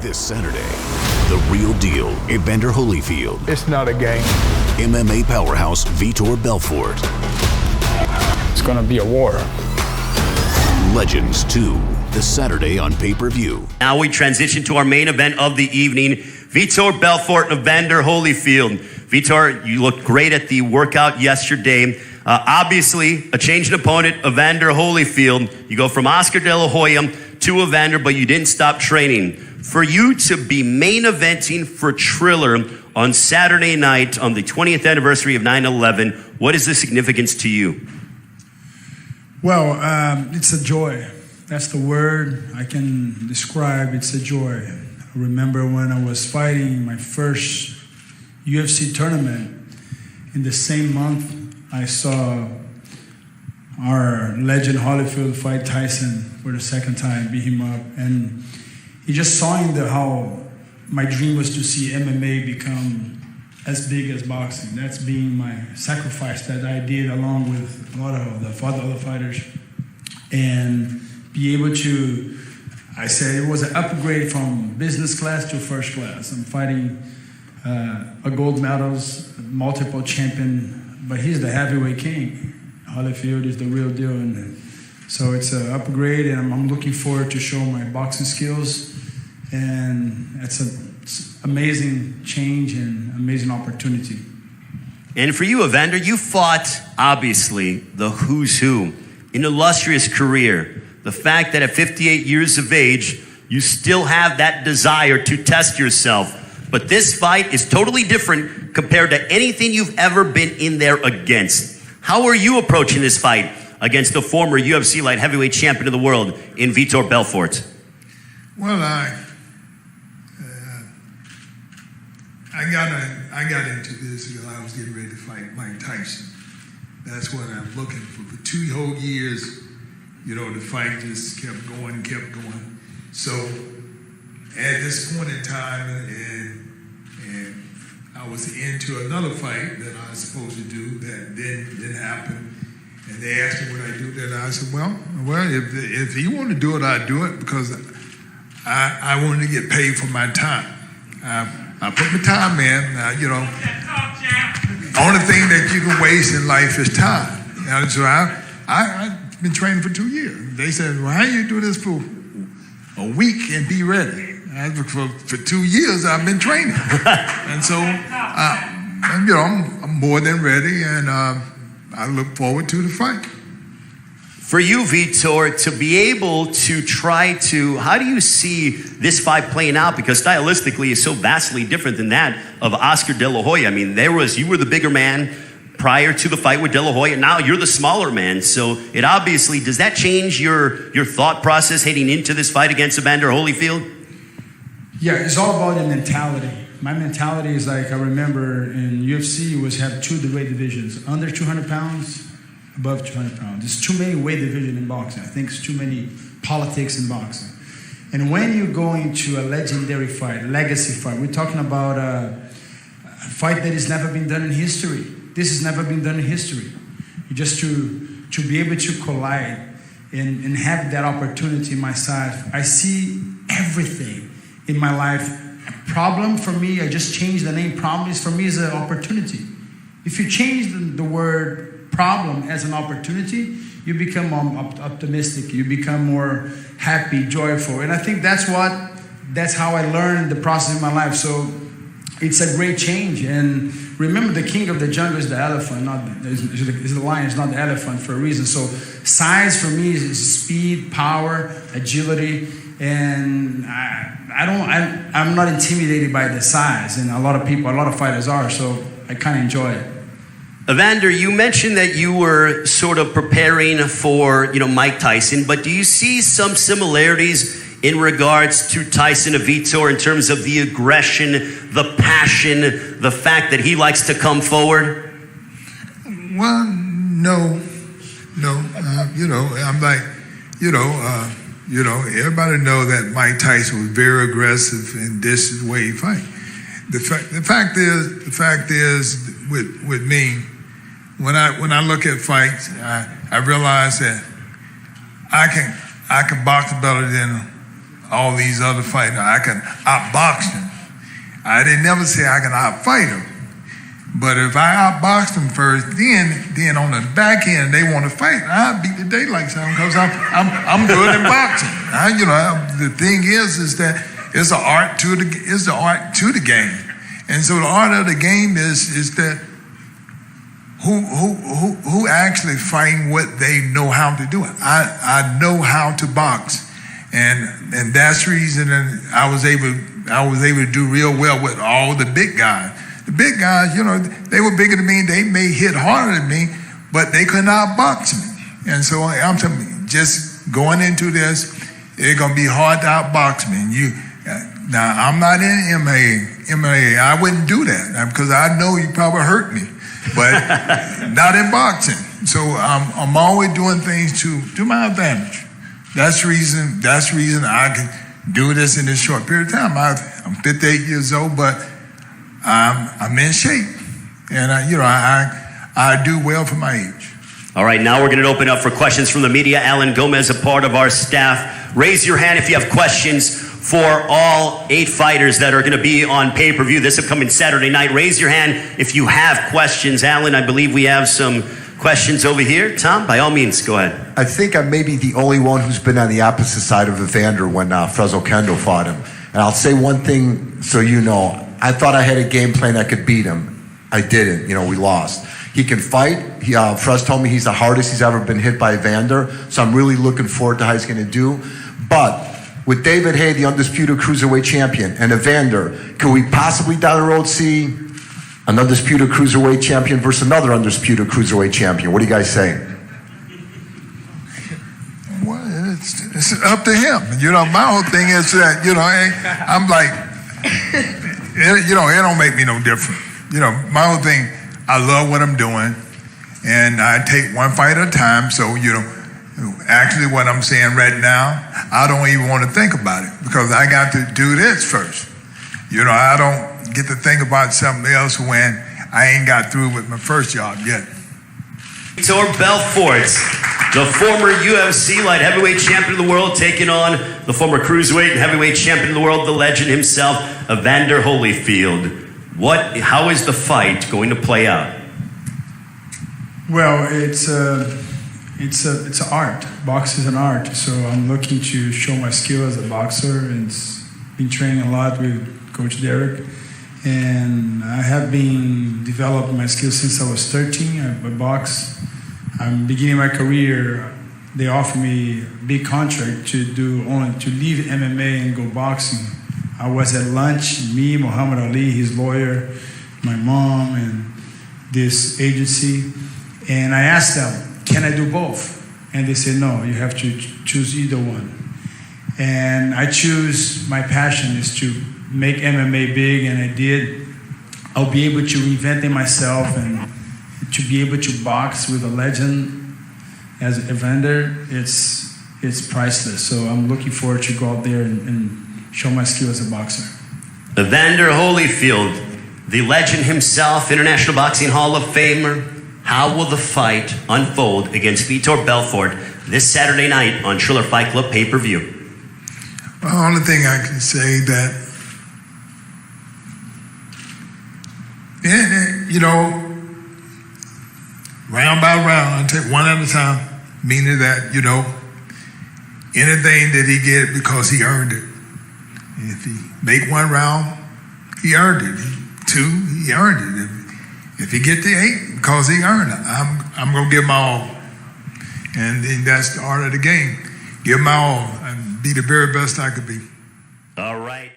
This Saturday, the real deal, Evander Holyfield. It's not a game. MMA powerhouse, Vitor Belfort. It's gonna be a war. Legends 2, this Saturday on pay-per-view. Now we transition to our main event of the evening, Vitor Belfort and Evander Holyfield. Vitor, you looked great at the workout yesterday. Obviously, a changed opponent, Evander Holyfield. You go from Oscar De La Hoya to Evander, but you didn't stop training. For you to be main eventing for Triller on Saturday night on the 20th anniversary of 9/11, what is the significance to you? Well, it's a joy. That's the word I can describe. It's a joy. I remember when I was fighting my first UFC tournament. In the same month, I saw our legend Holyfield fight Tyson for the second time, beat him up. And he just saw in how my dream was to see MMA become as big as boxing. That's being my sacrifice that I did along with a lot of the other fighters. And be able to, I said it was an upgrade from business class to first class. I'm fighting a gold medals, multiple champion, but he's the heavyweight king. Holyfield is the real deal. And so it's an upgrade, and I'm looking forward to show my boxing skills. And it's an amazing change and amazing opportunity. And for you, Evander, you fought, obviously, the who's who. An illustrious career. The fact that at 58 years of age, you still have that desire to test yourself. But this fight is totally different compared to anything you've ever been in there against. How are you approaching this fight against the former UFC light heavyweight champion of the world in Vitor Belfort? Well, I got into this because I was getting ready to fight Mike Tyson. That's what I'm looking for. For 2 whole years, the fight just kept going and kept going. So at this point in time, and I was into another fight that I was supposed to do that didn't happen. And they asked me would I do that. I said, well, if he wanted to do it, I'd do it because I wanted to get paid for my time. I put my time in. The only thing that you can waste in life is time. And so I've been training for 2 years. They said, well, how you do this for a week and be ready? For 2 years, I've been training. And so, I'm more than ready, and I look forward to the fight. For you, Vitor, to be able to how do you see this fight playing out? Because stylistically, it's so vastly different than that of Oscar De La Hoya. I mean, you were the bigger man prior to the fight with De La Hoya. Now you're the smaller man. So it obviously, does that change your thought process heading into this fight against Evander Holyfield? Yeah, it's all about the mentality. My mentality is like, I remember in UFC, have 2 weight divisions, under 200 pounds, above 200 pounds. There's too many weight divisions in boxing. I think it's too many politics in boxing. And when you go into a legendary fight, legacy fight, we're talking about a fight that has never been done in history. This has never been done in history. Just to be able to collide and have that opportunity in my side, I see everything in my life. A problem for me, I just changed the name. Problem is for me is an opportunity. If you change the word problem as an opportunity, you become more optimistic. You become more happy, joyful. And I think that's how I learned the process in my life. So it's a great change. And remember, the king of the jungle is the elephant, is the lion, is not the elephant for a reason. So size for me is speed, power, agility. And I'm not intimidated by the size, and a lot of fighters are, so I kind of enjoy it. Evander, you mentioned that you were sort of preparing for, Mike Tyson, but do you see some similarities in regards to Tyson and Vitor in terms of the aggression, the passion, the fact that he likes to come forward? Well, no. I'm like, everybody know that Mike Tyson was very aggressive, and this is the way he fight. The fact is, with me, when I look at fights, I realize that I can box better than all these other fighters. I can outbox them. I didn't never say I can outfight them. But if I outbox them first, then on the back end they want to fight, I beat the daylights out of them because I'm good in boxing. The thing is that it's the art to the game, and so the art of the game is that who actually fighting what they know how to do. I know how to box, and that's the reason that I was able to do real well with all the big guys. The big guys, they were bigger than me. They may hit harder than me, but they could not box me. And so I'm telling you, just going into this, it's gonna be hard to outbox me. Now I'm not in MMA. I wouldn't do that because I know you probably hurt me, but not in boxing. So I'm always doing things to my advantage. That's the reason I can do this in this short period of time. I'm 58 years old, but I'm in shape, and I do well for my age. All right, now we're going to open up for questions from the media. Alan Gomez, a part of our staff. Raise your hand if you have questions for all 8 fighters that are going to be on pay-per-view this upcoming Saturday night. Raise your hand if you have questions. Alan, I believe we have some questions over here. Tom, by all means, go ahead. I think I may be the only one who's been on the opposite side of Evander when Fresno Kendo fought him. And I'll say one thing so you know. I thought I had a game plan that could beat him. I didn't. We lost. He can fight. Fres told me he's the hardest he's ever been hit by Evander. So I'm really looking forward to how he's going to do. But with David Haye, the undisputed cruiserweight champion, and Evander, could we possibly down the road see an undisputed cruiserweight champion versus another undisputed cruiserweight champion? What do you guys say? Well, it's up to him. My whole thing is that, I'm like, it don't make me no different. My whole thing, I love what I'm doing, and I take one fight at a time. So, actually what I'm saying right now, I don't even want to think about it because I got to do this first. I don't get to think about something else when I ain't got through with my first job yet. Vitor Belfort, the former UFC light heavyweight champion of the world, taking on the former cruiserweight and heavyweight champion of the world, the legend himself, Evander Holyfield. How is the fight going to play out? Well, it's an art. Boxing is an art. So I'm looking to show my skill as a boxer, and been training a lot with Coach Derek. And I have been developing my skills since I was 13. I box. I'm beginning my career. They offered me a big contract to leave MMA and go boxing. I was at lunch, me, Muhammad Ali, his lawyer, my mom, and this agency. And I asked them, can I do both? And they said, no, you have to choose either one. And I choose, my passion is to make MMA big, and I did. I'll be able to reinvent myself and to be able to box with a legend as Evander, it's priceless. So I'm looking forward to go out there and show my skill as a boxer. Evander Holyfield, the legend himself, International Boxing Hall of Famer. How will the fight unfold against Vitor Belfort this Saturday night on Triller Fight Club pay-per-view? Well, the only thing I can say that, round by round, I take one at a time, meaning that, anything that he get because he earned it. If he make one round, he earned it. 2, he earned it. If he get the 8, because he earned it, I'm going to give my all. And that's the art of the game. Give my all and be the very best I could be. All right.